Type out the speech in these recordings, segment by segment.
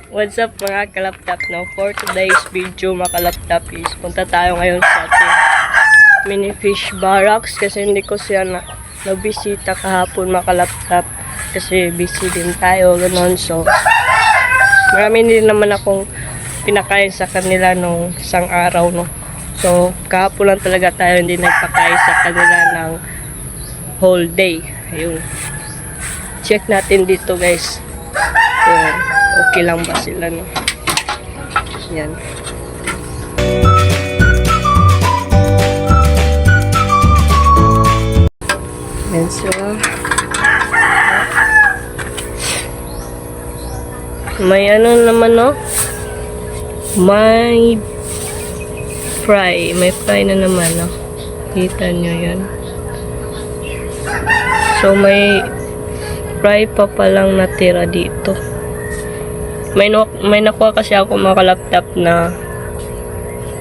What's up mga kalaptop, no? For today's video mga kalaptop is punta tayo ngayon sa ating mini fish barracks kasi hindi ko siya nabisita kahapon mga kalaptop kasi busy din tayo, gano'n. So marami din naman akong pinakain sa kanila nung isang araw, no? So kahapon lang talaga tayo hindi nagpakain sa kanila ng whole day. Ayun, check natin dito guys kung okay lang ba sila, no? Yan. Yan sila. May ano naman, no? May fry. May fry na naman, no? Kita nyo yan. So, may fry pa palang natira dito. May nakuha kasi ako mga kalaptop na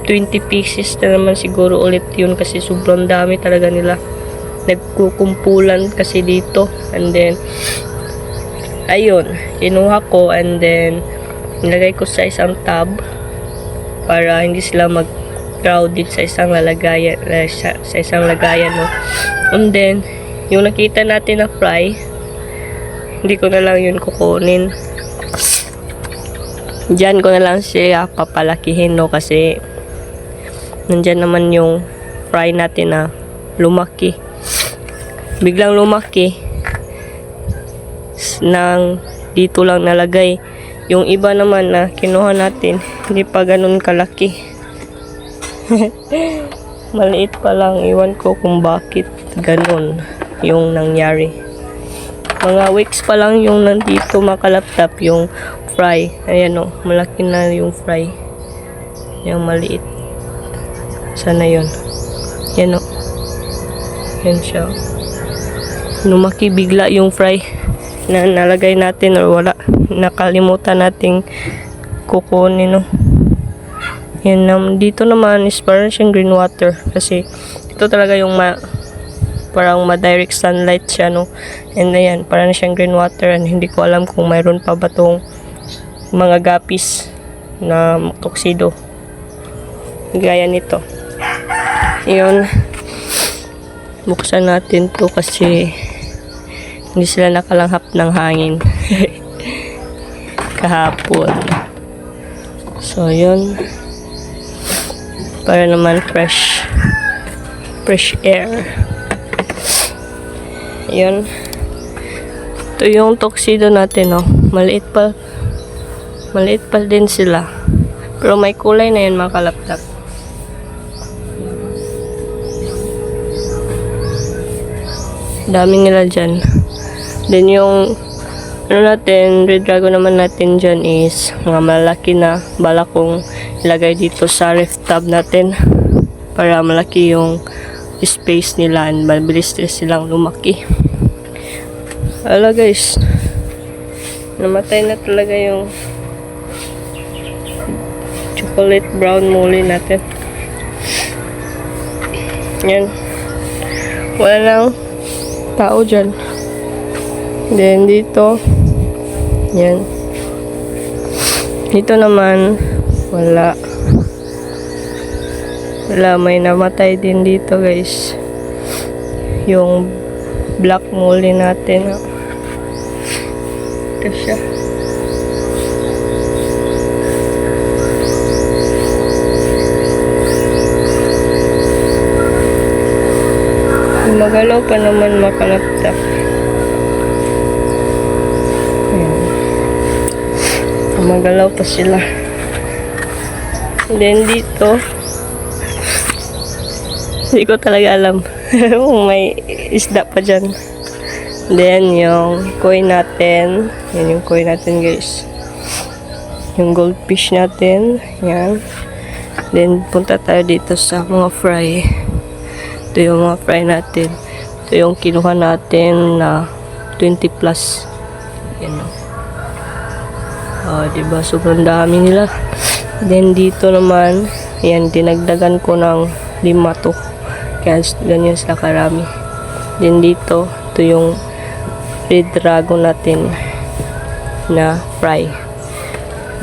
20 pieces na naman siguro ulit yun kasi sobrang dami talaga nila. Nagkukumpulan kasi dito. And then, ayun, kinuha ko and then nilagay ko sa isang tub para hindi sila mag-crowded sa isang lagayan, sa isang lagayan, no? And then, yung nakita natin na fry, hindi ko na lang yun kukunin. Diyan ko na lang siya papalakihin, no? Kasi nandyan naman yung fry natin na lumaki. Biglang lumaki nang dito lang nalagay. Yung iba naman na kinuha natin, hindi pa ganun kalaki. Maliit pa lang. Iwan ko kung bakit ganun yung nangyari. Mga weeks pa lang yung nandito mga kalaptop, yung fry. Ayan, o, malaki na yung fry. Yung maliit. Sana yun. Yan, o. Yan siya. Lumaki bigla yung fry na nalagay natin or wala. Nakalimutan nating kukunin, no. Yan, dito naman is parang siyang green water. Kasi ito talaga yung parang ma-direct sunlight siya, no. And ayan, parang siyang green water and hindi ko alam kung mayroon pa ba tong mga gapis na tuxedo gaya nito. Yun, buksan natin to kasi hindi sila nakalanghap ng hangin kahapon. So yun, para naman fresh air. Yun, ito yung tuxedo natin, no. Maliit pa din sila. Pero may kulay na yun mga kalaptop. Dami nila dyan. Then yung ano natin, red dragon naman natin dyan is mga malaki na. Bala kong ilagay dito sa ref tub natin para malaki yung space nila and mabilis silang lumaki. Hala guys, namatay na talaga yung chocolate brown molly natin. Yan, wala nang tao dyan. Then dito, yan, dito naman wala, may namatay din dito guys, yung black molly natin. Ito siya. Magalaw pa naman mga kalaptop. Magalaw pa sila. Then dito, hindi ko talaga alam kung may isda pa dyan. Then yung koi natin, yan yung koi natin guys, yung goldfish natin, yan. Then punta tayo dito sa mga fry. Ito yung mga fry natin. Ito yung kinuha natin na 20 plus. Yan, o. Diba? Sobrang dami nila. Then dito naman, yan, dinagdagan ko ng 5 to. Kaya ganyan sila karami. Then dito, ito yung red dragon natin na fry.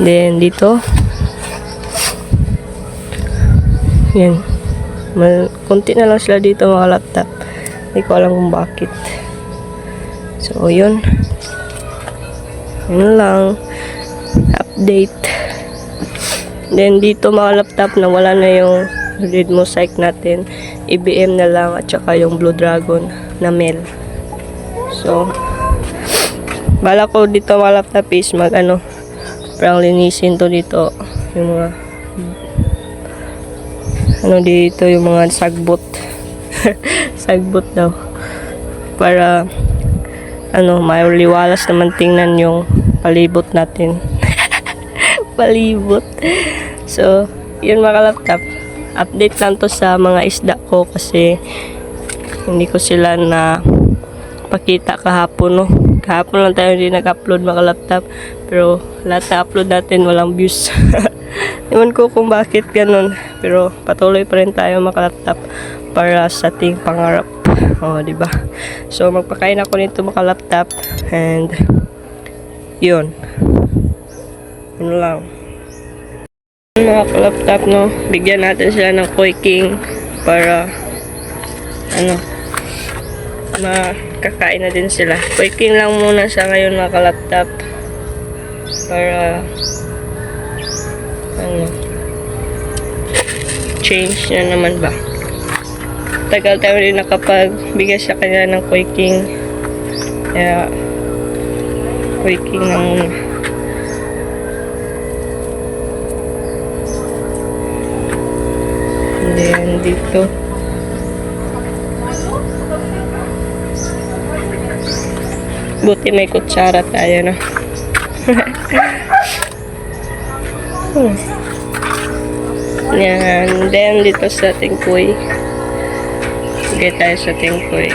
Then, dito. Yan. Kunti na lang sila dito mga laptop. Hindi ko alam kung bakit. So, yun. Yun lang. Update. Then, dito mga laptop na wala na yung Red Mosaic natin. IBM na lang at saka yung Blue Dragon na Mel. So, bala ko dito mga laptop is parang linisin to dito. Yung mga dito yung mga sagbot. Sagbot daw. Para maliwalas naman tingnan yung palibot natin. Palibot. So, yun mga laptop. Update lang to sa mga isda ko kasi hindi ko sila na pakita kahapon, no. Kahapon lang tayo hindi nag-upload mga laptop. Pero lahat na upload natin walang views. Ewan ko kung bakit ganun. Pero patuloy pa rin tayo mga laptop para sa ating pangarap. Diba? So magpakain ako nito mga laptop. And yun. Yun lang. Mga laptop, no, bigyan natin sila ng Koi King para makakain na din sila. Koi King lang muna sa ngayon mga laptop para change na naman ba. Tagal tayo rin nakapagbigay sa kanya ng Koi King, kaya Koi King lang muna. Then, dito. Buti may kutsara tayo, no? Yan. Then, dito sa ating koi. Sige tayo sa ating koi.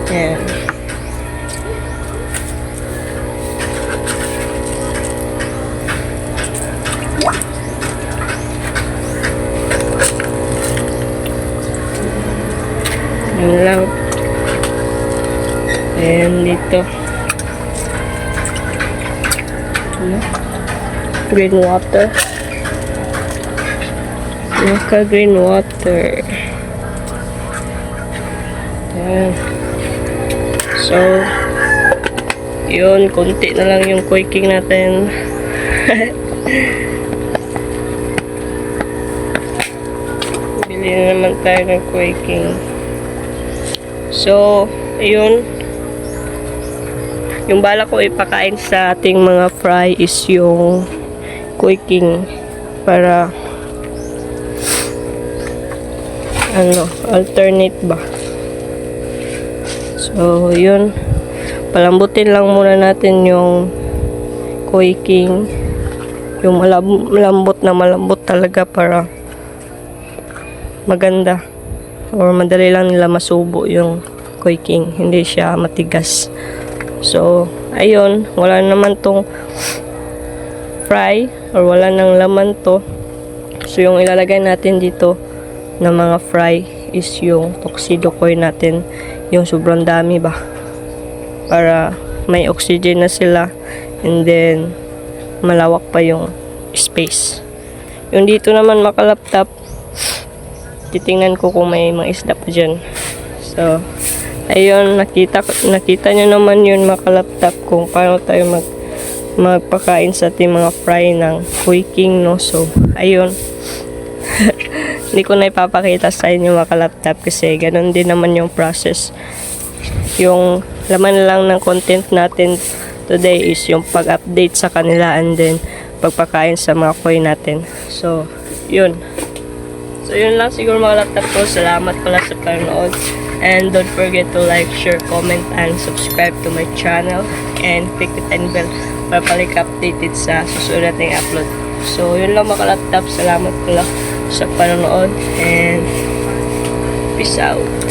Yan. Yun lang. And dito. Green water. Green water. Ayan. So, yun. Kunti na lang yung Koi King natin. Bili na naman tayo ng Koi King. So, ayun. Yung bala ko ipakain sa ating mga fry is yung Koi King para alternate ba. So, yun. Palambutin lang muna natin yung Koi King. Yung malambot na malambot talaga para maganda. Or madali lang nila masubo yung Koi King. Hindi siya matigas. So, ayun. Wala naman tong fry. Or wala nang laman to. So, yung ilalagay natin dito na mga fry is yung tuxedo koi natin. Yung sobrang dami ba. Para may oxygen na sila. And then, malawak pa yung space. Yung dito naman makalaptop, titingnan ko kung may mga isda pa dyan. So, ayun, nakita nyo naman yun makalaptop kung paano tayo magpakain sa ating mga fry ng Koi King, no? So, ayun. Hindi ko na ipapakita sa inyo makalaptop kasi ganun din naman yung process. Yung laman lang ng content natin today is yung pag-update sa kanila and then pagpakain sa mga koi natin. So, yun. So, yun lang siguro mga laptop ko. Salamat pala sa panonood. And don't forget to like, share, comment, and subscribe to my channel. And click the tiny bell para palik updated sa susunod nating upload. So, yun lang mga laptop. Salamat pala sa panonood. And peace out.